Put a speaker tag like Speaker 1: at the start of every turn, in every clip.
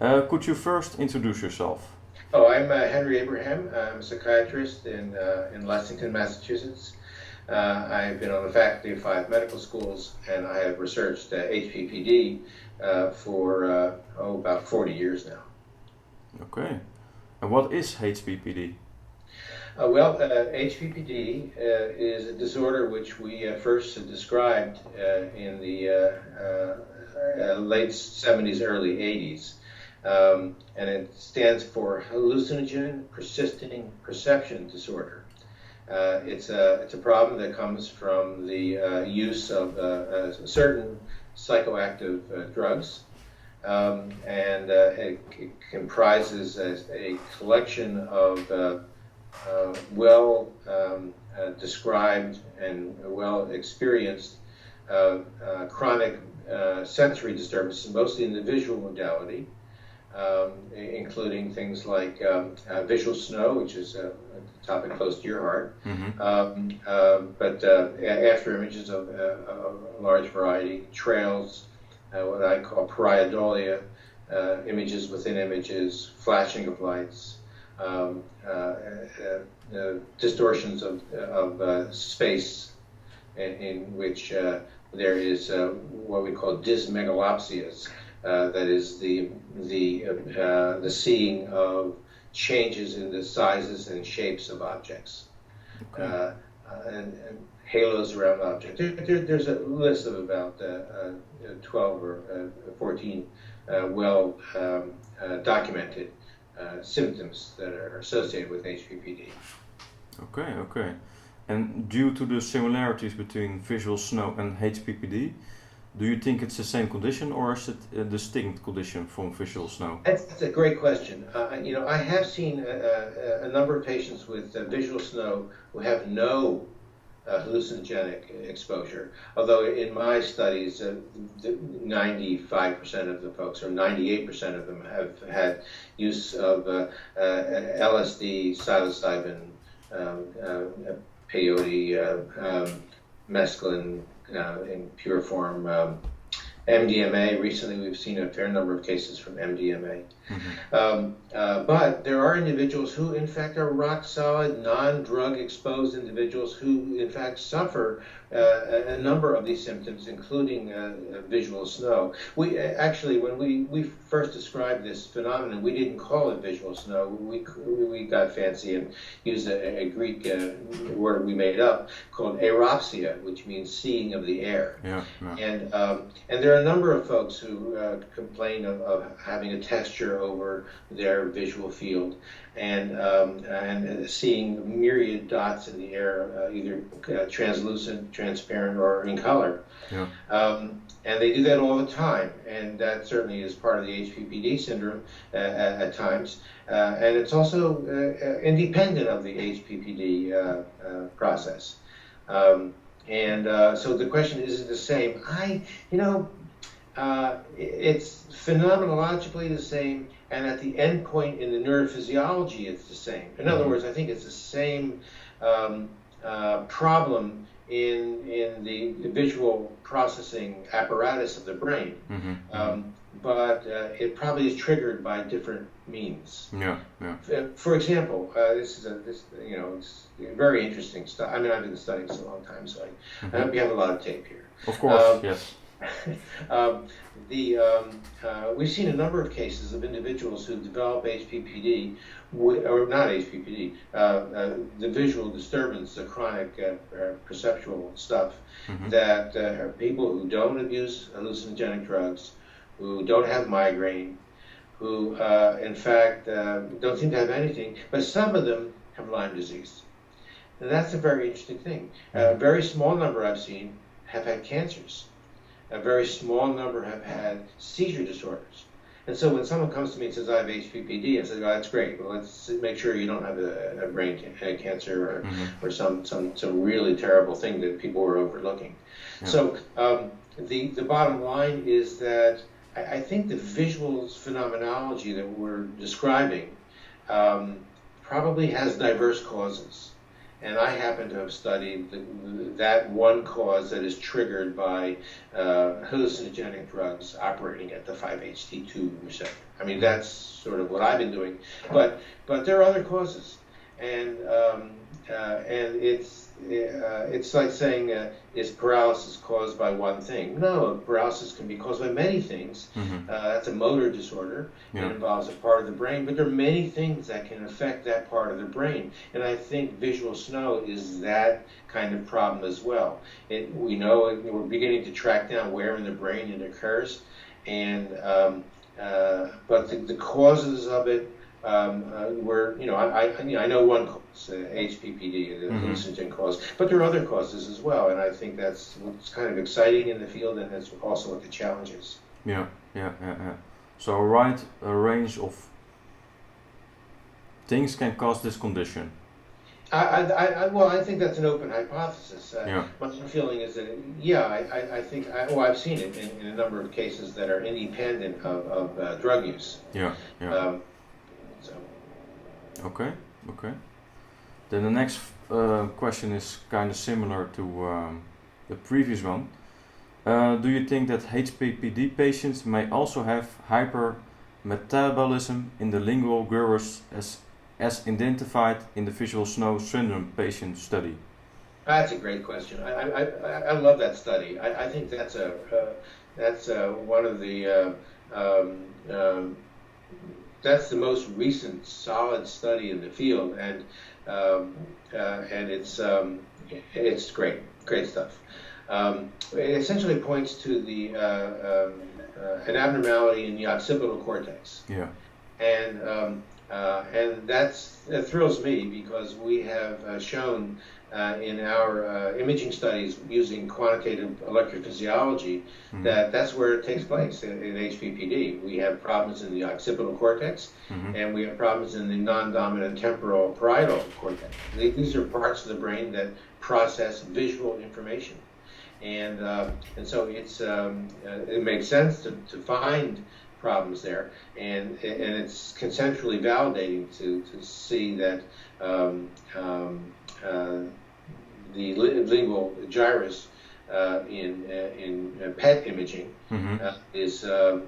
Speaker 1: Could you first introduce yourself?
Speaker 2: Oh, I'm Henry Abraham. I'm a psychiatrist in Lexington, Massachusetts. I've been on the faculty of 5 medical schools, and I have researched HPPD for about 40 years now.
Speaker 1: Okay. And what is HPPD?
Speaker 2: HPPD is a disorder which we first described in the late 70s, early 80s. And it stands for hallucinogen persisting perception disorder. It's a problem that comes from the use of certain psychoactive drugs, and it comprises a collection of well described and well experienced chronic sensory disturbances, mostly in the visual modality. Including things like visual snow, which is a topic close to your heart, but after images of a large variety, trails, what I call pareidolia, images within images, flashing of lights, distortions of space, in which there is what we call dysmegalopsias. That is the seeing of changes in the sizes and shapes of objects, okay. And halos around objects. There's a list of about 12 or 14 well documented symptoms that are associated with HPPD.
Speaker 1: Okay. And due to the similarities between visual snow and HPPD, do you think it's the same condition, or is it a distinct condition from visual snow?
Speaker 2: That's a great question. I have seen a number of patients with visual snow who have no hallucinogenic exposure. Although in my studies, 95% of the folks, or 98% of them, have had use of LSD, psilocybin, peyote, mescaline, in pure form, MDMA. Recently, we've seen a fair number of cases from MDMA. But there are individuals who, in fact, are rock solid, non-drug exposed individuals who, in fact, suffer a number of these symptoms, including visual snow. We actually, when we first described this phenomenon, we didn't call it visual snow. We got fancy and used a Greek word we made up called aeropsia, which means seeing of the air.
Speaker 1: Yeah.
Speaker 2: And there are a number of folks who complain of having a texture over their visual field, and seeing myriad dots in the air, either translucent, transparent, or in color.
Speaker 1: Yeah.
Speaker 2: And they do that all the time, and that certainly is part of the HPPD syndrome at times. And it's also independent of the HPPD process. So the question is it the same? It's phenomenologically the same, and at the end point in the neurophysiology, it's the same. In other words, I think it's the same problem in the visual processing apparatus of the brain, but it probably is triggered by different means.
Speaker 1: Yeah.
Speaker 2: For example, this is it's very interesting stuff. I mean, I've been studying this a long time, so I hope you have a lot of tape here.
Speaker 1: Of course, yes.
Speaker 2: We've seen a number of cases of individuals who develop HPPD, or not HPPD, the visual disturbance, the chronic perceptual stuff, that are people who don't abuse hallucinogenic drugs, who don't have migraine, who in fact don't seem to have anything, but some of them have Lyme disease. And that's a very interesting thing. A very small number I've seen have had cancers. A very small number have had seizure disorders. And so when someone comes to me and says, I have HPPD, I say, well, that's great. Well, let's make sure you don't have a brain cancer or some really terrible thing that people were overlooking. Yeah. So the bottom line is that I think the visual phenomenology that we're describing probably has diverse causes. and I happen to have studied that one cause that is triggered by hallucinogenic drugs operating at the 5-HT2 receptor. I mean, that's sort of what I've been doing, but there are other causes, and it's like saying, is paralysis caused by one thing? No, paralysis can be caused by many things. That's a motor disorder.
Speaker 1: Yeah.
Speaker 2: It involves a part of the brain, but there are many things that can affect that part of the brain. And I think visual snow is that kind of problem as well. We know we're beginning to track down where in the brain it occurs, and but the causes of it were, I know one cause, HPPD, the hallucinogen cause, but there are other causes as well, and I think that's what's kind of exciting in the field, and that's also what the challenge is.
Speaker 1: Yeah. So a range of things can cause this condition.
Speaker 2: I think that's an open hypothesis.
Speaker 1: Yeah.
Speaker 2: My feeling is that, I think, I've seen it in a number of cases that are independent of drug use.
Speaker 1: Yeah.
Speaker 2: So.
Speaker 1: Okay. Then the next question is kind of similar to the previous one. Do you think that HPPD patients may also have hypermetabolism in the lingual gyrus as identified in the visual snow syndrome patient study?
Speaker 2: That's a great question. I love that study. I think that's one of the that's the most recent solid study in the field, and it's great stuff. It essentially points to an abnormality in the occipital cortex.
Speaker 1: Yeah.
Speaker 2: And that thrills me, because we have shown in our imaging studies using quantitative electrophysiology that's where it takes place in HPPD. We have problems in the occipital cortex, and we have problems in the non-dominant temporal parietal cortex. These are parts of the brain that process visual information, and so it makes sense to find problems there, and it's conceptually validating to see that the lingual gyrus in PET imaging is, and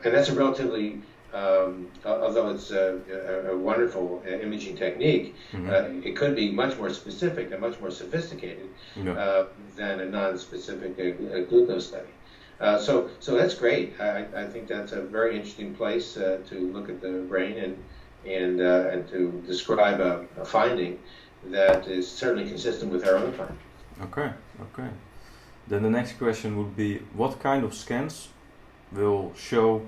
Speaker 2: that's a relatively, although it's a wonderful imaging technique, it could be much more specific and much more sophisticated than a non-specific glucose study. So that's great. I think that's a very interesting place to look at the brain and to describe a finding that is certainly consistent with our own finding.
Speaker 1: Okay. Then the next question would be, what kind of scans will show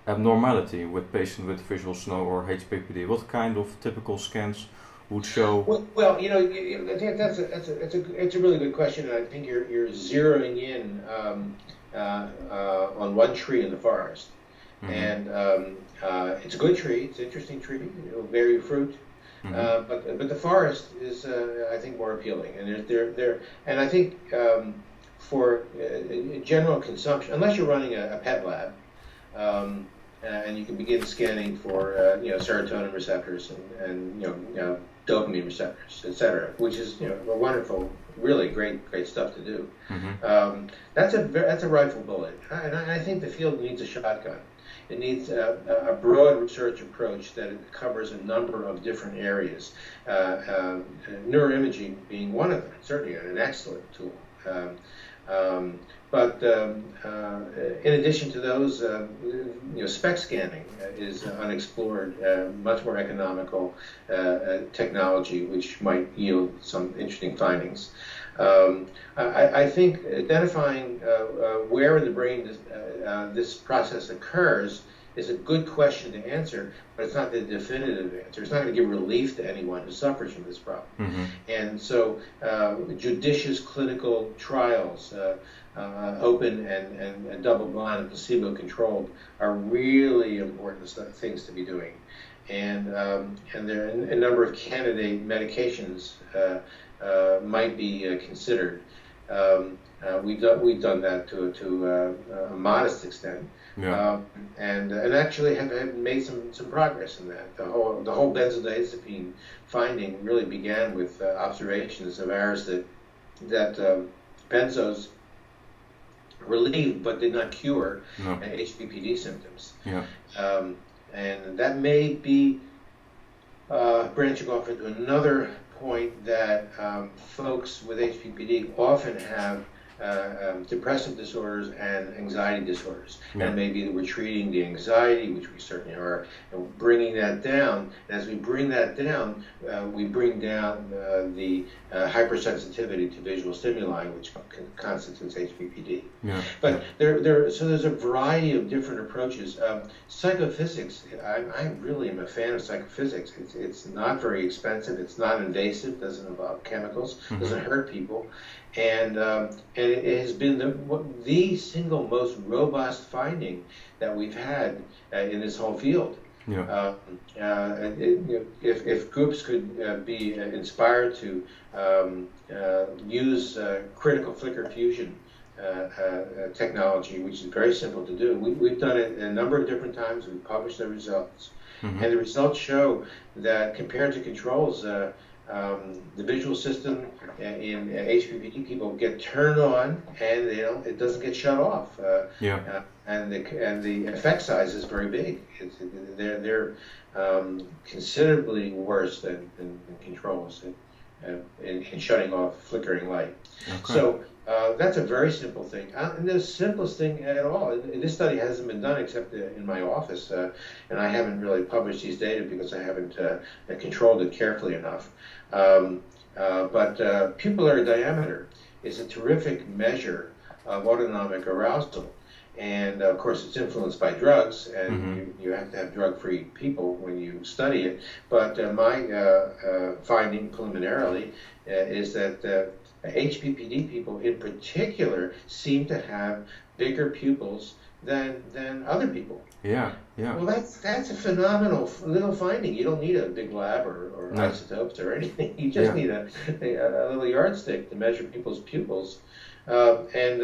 Speaker 1: abnormality with patients with visual snow or HPPD? What kind of typical scans would show?
Speaker 2: Well, I think it's a really good question, and I think you're zeroing in on one tree in the forest, and it's a good tree. It's an interesting tree. It'll bear fruit, but the forest is, I think, more appealing. And and I think for general consumption, unless you're running a PET lab, and you can begin scanning for serotonin receptors and dopamine receptors, etc., which is a wonderful, really great stuff to do. That's a rifle bullet, and I think the field needs a shotgun. It needs a broad research approach that covers a number of different areas. Neuroimaging being one of them, certainly an excellent tool. But in addition to those, SPECT scanning is unexplored, much more economical technology, which might yield some interesting findings. I think identifying where in the brain this process occurs is a good question to answer, but it's not the definitive answer. It's not going to give relief to anyone who suffers from this problem. And so judicious clinical trials, open and double-blind and placebo-controlled, are really important things to be doing. And there are a number of candidate medications might be considered. We've done that to a modest extent, and actually have made some progress in that. The whole benzodiazepine finding really began with observations of ours that benzos relieved but did not cure HPPD symptoms. And that may be branching off into another point that folks with HPPD often have depressive disorders and anxiety disorders. And maybe we're treating the anxiety, which we certainly are, and bringing that down. And as we bring that down, we bring down the hypersensitivity to visual stimuli, which constitutes HPPD. But so there's a variety of different approaches. Psychophysics, I really am a fan of psychophysics. It's not very expensive. It's not invasive. Doesn't involve chemicals. Doesn't hurt people. And it has been the single most robust finding that we've had in this whole field. If groups could be inspired to use critical flicker fusion technology, which is very simple to do, we've done it a number of different times. We've published the results, and the results show that compared to controls, the visual system in HPPD people get turned on, and it doesn't get shut off. And the effect size is very big. They're considerably worse than controls in shutting off flickering light. So that's a very simple thing, and the simplest thing at all. This study hasn't been done except in my office, and I haven't really published these data because I haven't controlled it carefully enough. But pupillary diameter is a terrific measure of autonomic arousal. And of course, it's influenced by drugs, and you have to have drug-free people when you study it. But my finding preliminarily is that HPPD people in particular seem to have bigger pupils than other people. Well, that's a phenomenal little finding. You don't need a big lab or isotopes or anything. You just need a little yardstick to measure people's pupils. And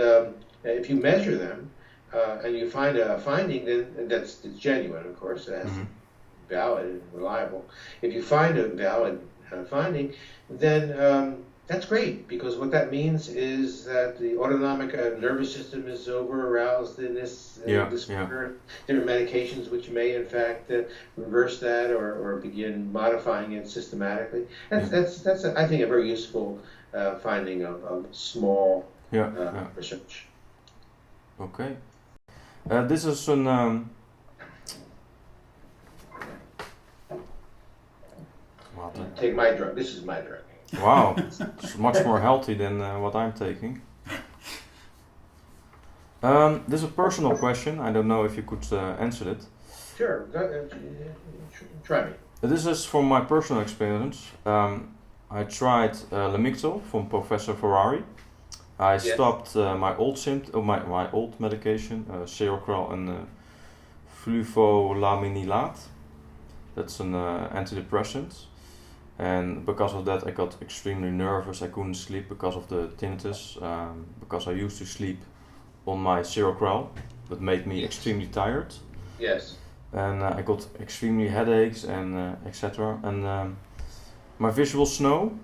Speaker 2: if you measure them and you find a finding, then that's genuine, of course. That's valid and reliable. If you find a valid finding, then that's great, because what that means is that the autonomic nervous system is over-aroused in this disorder. There are medications which may, in fact, reverse that or begin modifying it systematically. That's I think, a very useful finding of small research.
Speaker 1: Okay. This is an...
Speaker 2: Take my drug. This is my drug.
Speaker 1: Wow, it's much more healthy than what I'm taking. This is a personal question. I don't know if you could answer it.
Speaker 2: Sure, try me.
Speaker 1: This is from my personal experience. I tried Lamictal from Professor Ferrari. I stopped my old medication, Seroquel and flufolaminilate. That's an antidepressant. And because of that, I got extremely nervous. I couldn't sleep because of the tinnitus, because I used to sleep on my Seroquel, that made me extremely tired. And I got extremely headaches and etc. And my visual snow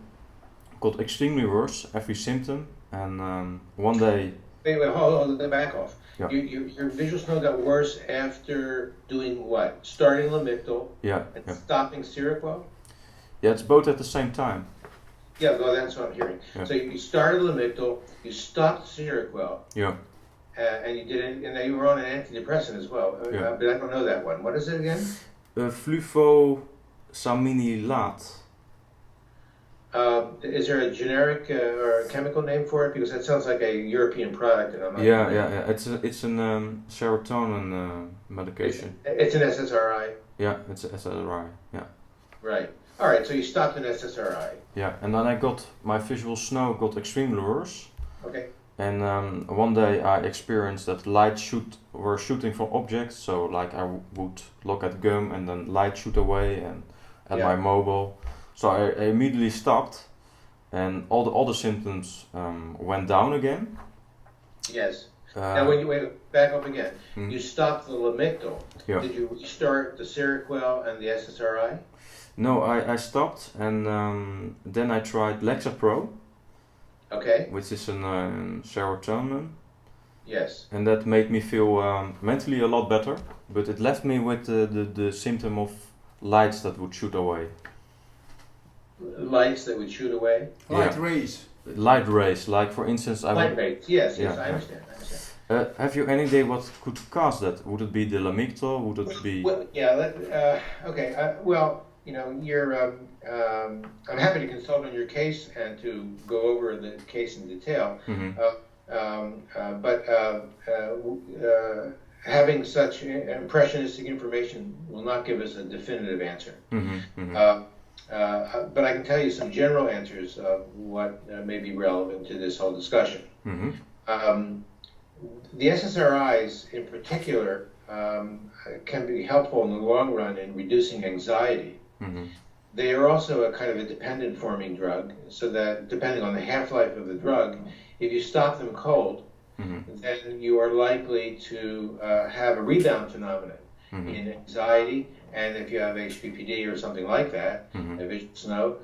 Speaker 1: got extremely worse, every symptom. And one day...
Speaker 2: Wait, hold on, back off. Your visual snow got worse after doing what? Starting Lamictal and stopping Seroquel?
Speaker 1: Yeah, it's both at the same time.
Speaker 2: Well, that's what I'm hearing. So you started Lamictal, you stopped Seroquel, and you did it, and then you were on an antidepressant as well. But I don't know that one. What is it again?
Speaker 1: Flufolaminilate.
Speaker 2: Is there a generic or a chemical name for it? Because that sounds like a European product, and I'm not.
Speaker 1: It's an serotonin medication.
Speaker 2: It's an SSRI.
Speaker 1: Yeah, it's an SSRI.
Speaker 2: Right. All right. So you stopped an SSRI.
Speaker 1: And then my visual snow got extremely worse.
Speaker 2: Okay.
Speaker 1: And one day I experienced that light were shooting from objects. So like I would look at gum and then light shoot away and at my mobile. So I immediately stopped, and all the symptoms went down again.
Speaker 2: Yes. Now, when you back up again,
Speaker 1: Mm.
Speaker 2: you stopped the Lamictal.
Speaker 1: Yeah.
Speaker 2: Did you restart the Seroquel and the SSRI?
Speaker 1: No, I stopped, and then I tried Lexapro,
Speaker 2: Okay.
Speaker 1: which is a serotonin,
Speaker 2: Yes.
Speaker 1: and that made me feel mentally a lot better. But it left me with the symptom of lights that would shoot away.
Speaker 2: Lights that would shoot away?
Speaker 3: Light
Speaker 1: Yeah.
Speaker 3: rays.
Speaker 1: Light rays, like for instance,
Speaker 2: Light rays. Yes,
Speaker 1: Yeah,
Speaker 2: I
Speaker 1: yeah.
Speaker 2: understand.
Speaker 1: have you any idea what could cause that? Would it be the Lamictal? Would it be?
Speaker 2: Well, yeah. Okay. Well, you're. I'm happy to consult on your case and to go over the case in detail.
Speaker 1: Mhm.
Speaker 2: But having such impressionistic information will not give us a definitive answer.
Speaker 1: Mhm, mhm.
Speaker 2: But I can tell you some general answers of what may be relevant to this whole discussion.
Speaker 1: Mhm.
Speaker 2: The SSRIs in particular can be helpful in the long run in reducing anxiety.
Speaker 1: Mhm.
Speaker 2: They are also a kind of a dependent forming drug, so that depending on the half-life of the drug, if you stop them cold,
Speaker 1: Mhm.
Speaker 2: then you are likely to have a rebound phenomenon
Speaker 1: Mhm.
Speaker 2: in anxiety, and if you have HPPD or something like that,
Speaker 1: Mhm.
Speaker 2: a visual snow,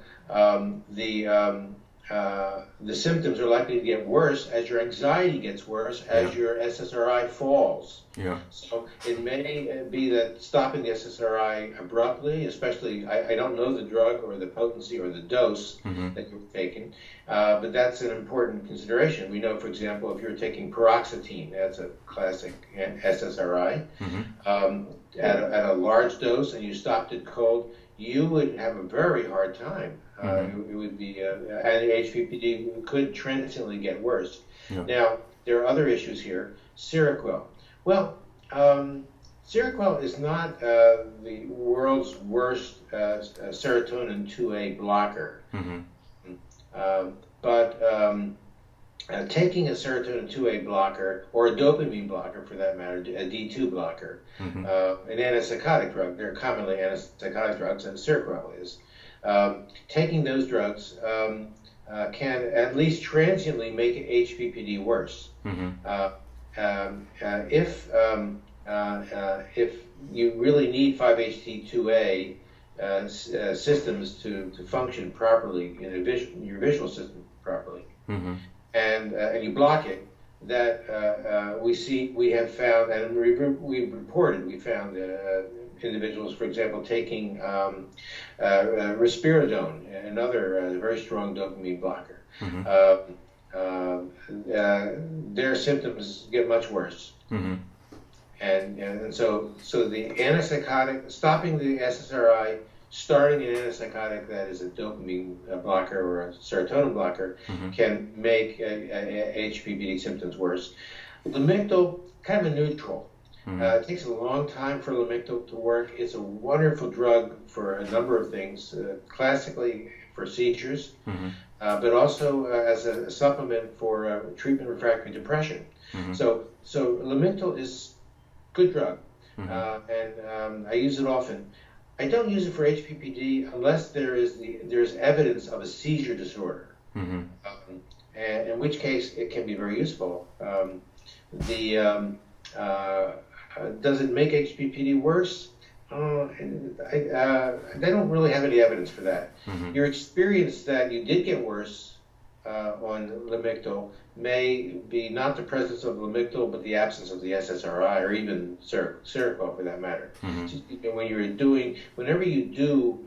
Speaker 2: the symptoms are likely to get worse as your anxiety gets worse, as
Speaker 1: Yeah.
Speaker 2: your SSRI falls.
Speaker 1: Yeah.
Speaker 2: So it may be that stopping the SSRI abruptly, especially, I don't know the drug or the potency or the dose
Speaker 1: Mhm.
Speaker 2: that you're taking, but that's an important consideration. We know, for example, if you're taking paroxetine, that's a classic SSRI,
Speaker 1: Mhm.
Speaker 2: at a large dose and you stopped it cold, you would have a very hard time. It would be, and the HPPD could transiently get worse.
Speaker 1: Yeah.
Speaker 2: Now, there are other issues here. Seroquel. Well, Seroquel is not the world's worst serotonin 2A blocker.
Speaker 1: Mhm.
Speaker 2: But taking a serotonin 2A blocker, or a dopamine blocker for that matter, a D2 blocker,
Speaker 1: Mhm.
Speaker 2: an antipsychotic drug, they're commonly antipsychotic drugs, and Seroquel is. Taking those drugs can at least transiently make HPPD worse.
Speaker 1: Mhm.
Speaker 2: If you really need 5-HT2A systems to function properly in your visual system properly,
Speaker 1: Mhm.
Speaker 2: and you block it, that we have found, and we found individuals, for example, taking risperidone, another very strong dopamine blocker.
Speaker 1: Mhm.
Speaker 2: Their symptoms get much worse.
Speaker 1: Mhm.
Speaker 2: And so the antipsychotic, stopping the SSRI, starting an antipsychotic that is a dopamine blocker or a serotonin blocker,
Speaker 1: Mhm.
Speaker 2: can make HPPD symptoms worse. Lamictal, kind of a neutral.
Speaker 1: Mhm.
Speaker 2: It takes a long time for Lamictal to work. It's a wonderful drug for a number of things, classically for seizures,
Speaker 1: Mhm.
Speaker 2: but also as a supplement for treatment refractory depression.
Speaker 1: Mhm.
Speaker 2: So Lamictal is good drug,
Speaker 1: Mhm.
Speaker 2: and I use it often. I don't use it for HPPD unless there's evidence of a seizure disorder,
Speaker 1: Mhm.
Speaker 2: and in which case it can be very useful. Does it make HPPD worse? They don't really have any evidence for that.
Speaker 1: Mhm.
Speaker 2: Your experience that you did get worse on Lamictal may be not the presence of Lamictal, but the absence of the SSRI, or even Seroquel for that matter.
Speaker 1: Mhm.
Speaker 2: Whenever you do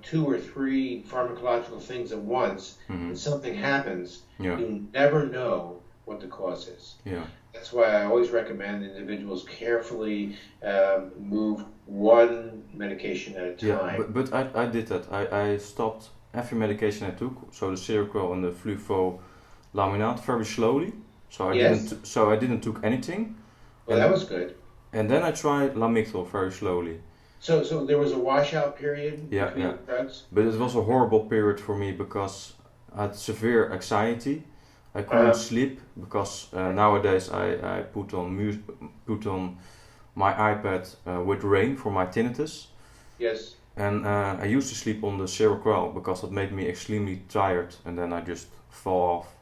Speaker 2: 2 or 3 pharmacological things at once,
Speaker 1: Mhm.
Speaker 2: and something happens,
Speaker 1: Yeah.
Speaker 2: you never know what the cause is.
Speaker 1: Yeah.
Speaker 2: That's why I always recommend individuals carefully move one medication at a time.
Speaker 1: Yeah, but I did that. I stopped every medication I took, so the Seroquel and the Fluvoxamine very slowly. So I didn't took anything.
Speaker 2: Well, that was good.
Speaker 1: And then I tried Lamictal very slowly.
Speaker 2: So there was a washout period
Speaker 1: Yeah,
Speaker 2: between
Speaker 1: yeah.
Speaker 2: drugs?
Speaker 1: But it was a horrible period for me because I had severe anxiety. I couldn't sleep because nowadays I put on my iPad with rain for my tinnitus.
Speaker 2: Yes.
Speaker 1: And I used to sleep on the Seroquel because it made me extremely tired, and then I just fall off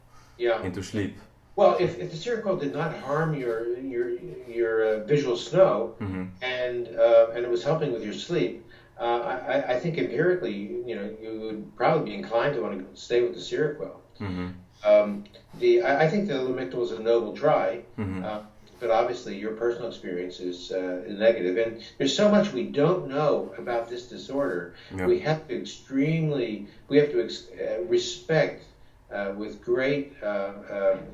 Speaker 1: into sleep.
Speaker 2: Well, if the Seroquel did not harm your visual snow, and it was helping with your sleep, I think empirically, you would probably be inclined to want to stay with the Seroquel. I think the Lamictal is a noble try, but obviously your personal experience is negative, and there's so much we don't know about this disorder. We have to respect with great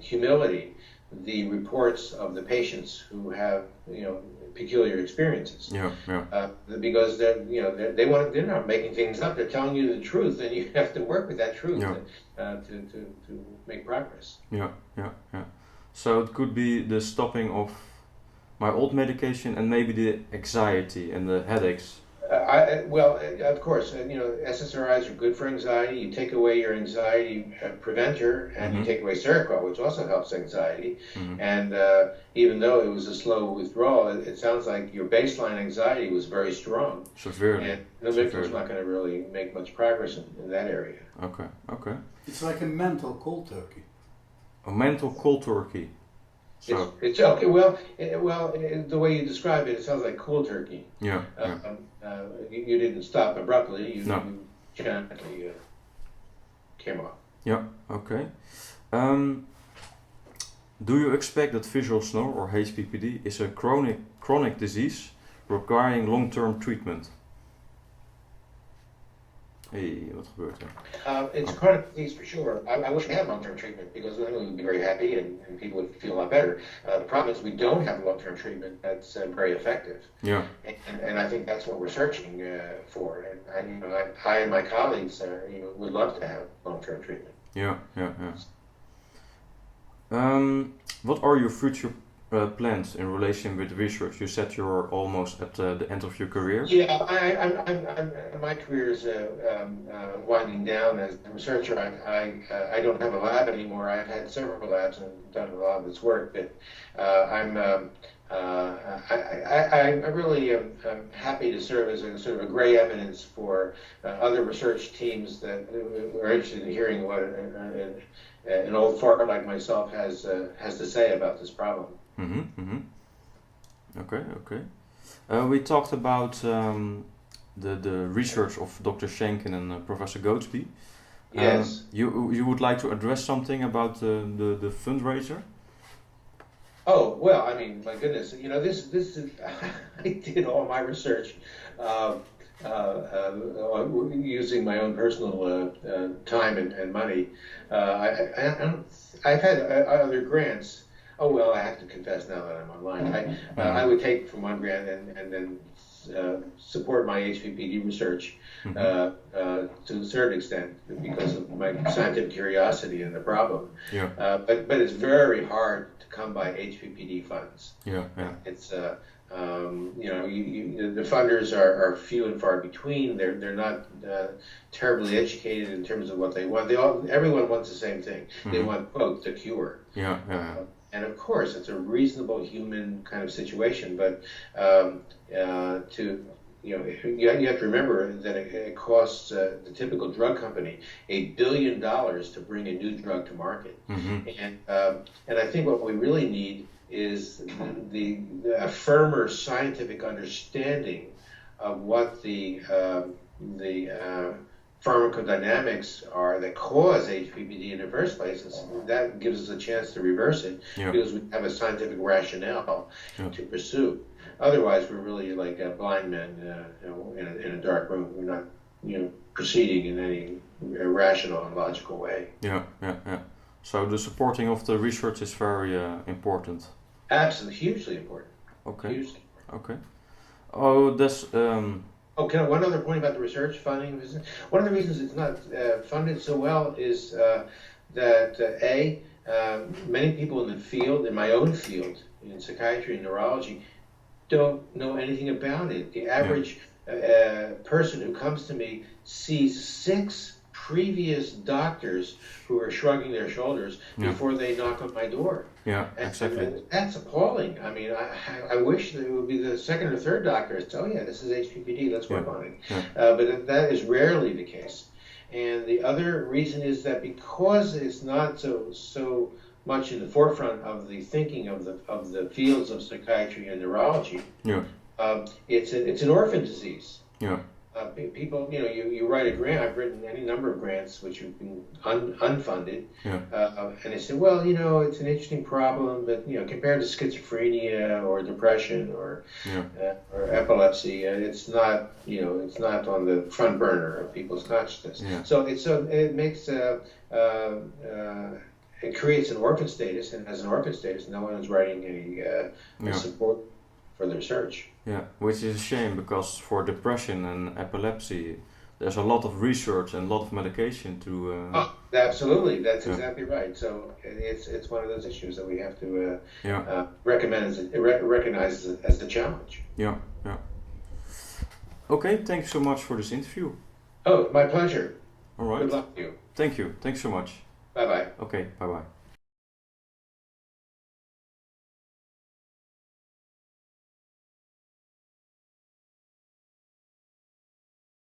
Speaker 2: humility the reports of the patients who have peculiar experiences. Because they're not making things up. They're telling you the truth, and you have to work with that truth to make progress.
Speaker 1: So it could be the stopping of my old medication and maybe the anxiety and the headaches.
Speaker 2: Of course, SSRIs are good for anxiety. You take away your anxiety preventer, and you take away Seroquel, which also helps anxiety. And even though it was a slow withdrawal, it sounds like your baseline anxiety was very strong.
Speaker 1: Severely.
Speaker 2: And the Lamictal is not going to really make much progress in that area.
Speaker 1: Okay.
Speaker 3: It's like a mental cold turkey.
Speaker 1: A mental cold turkey. So
Speaker 2: it's okay. Well, the way you describe it, it sounds like cold turkey. You didn't stop abruptly. You gently came off.
Speaker 1: Okay. Do you expect that visual snow or HPPD is a chronic disease requiring long-term treatment? Hey, wat gebeurt er?
Speaker 2: It's a chronic disease for sure. I wish we had long-term treatment because then we would be very happy and people would feel a lot better. The problem is we don't have long-term treatment that's very effective. And I think that's what we're searching for. And I and my colleagues would love to have long-term treatment.
Speaker 1: What are your future plans in relation with research? You said you're almost at the end of your career.
Speaker 2: My career is winding down as a researcher. I don't have a lab anymore. I've had several labs and done a lot of this work, but I really am happy to serve as a sort of a gray evidence for other research teams that are interested in hearing what an old fart like myself has to say about this problem.
Speaker 1: Okay. We talked about the research of Dr. Schenken and Professor Goadsby.
Speaker 2: Yes.
Speaker 1: You would like to address something about the fundraiser?
Speaker 2: Oh, well, I mean, my goodness, this is, I did all my research using my own personal time and money. I've had other grants. Oh, well, I have to confess now that I'm online. I would take from one grant and then support my HPPD research to a certain extent because of my scientific curiosity and the problem. But it's very hard to come by HPPD funds. It's the funders are few and far between. They're not terribly educated in terms of what they want. Everyone wants the same thing. They want, quote, the cure. And of course, it's a reasonable human kind of situation, but you have to remember that it costs the typical drug company $1 billion to bring a new drug to market. And I think what we really need is a firmer scientific understanding of what the pharmacodynamics are that cause HPPD in the first place. That gives us a chance to reverse it because we have a scientific rationale to pursue. Otherwise, we're really like blind men in a dark room. We're not proceeding in any rational and logical way.
Speaker 1: So the supporting of the research is very important.
Speaker 2: Absolutely, hugely important.
Speaker 1: Okay.
Speaker 2: Hugely important.
Speaker 1: Oh, that's.
Speaker 2: One other point about the research funding. One of the reasons it's not funded so well is that many people in the field, in my own field, in psychiatry and neurology, don't know anything about it. The average person who comes to me sees 6 previous doctors who are shrugging their shoulders before they knock on my door.
Speaker 1: Yeah, exactly.
Speaker 2: And that's appalling. I mean, I wish that it would be the second or third doctor that says, oh yeah, this is HPPD, let's work on it.
Speaker 1: Yeah.
Speaker 2: But that is rarely the case. And the other reason is that because it's not so much in the forefront of the thinking of the fields of psychiatry and neurology, it's an orphan disease.
Speaker 1: Yeah.
Speaker 2: People, you write a grant. I've written any number of grants which have been unfunded, and they say, well, it's an interesting problem, but compared to schizophrenia or depression or epilepsy, it's not on the front burner of people's consciousness.
Speaker 1: Yeah.
Speaker 2: So it makes it creates an orphan status, and as an orphan status, no one is writing any support for their research.
Speaker 1: Yeah, which is a shame, because for depression and epilepsy, there's a lot of research and a lot of medication to.
Speaker 2: Absolutely, that's exactly right. So it's one of those issues that we have to recognize as a challenge.
Speaker 1: Yeah. Okay, thanks so much for this interview.
Speaker 2: Oh, my pleasure.
Speaker 1: All right.
Speaker 2: Good luck to you.
Speaker 1: Thank you. Thanks so much.
Speaker 2: Bye bye.
Speaker 1: Okay, bye bye.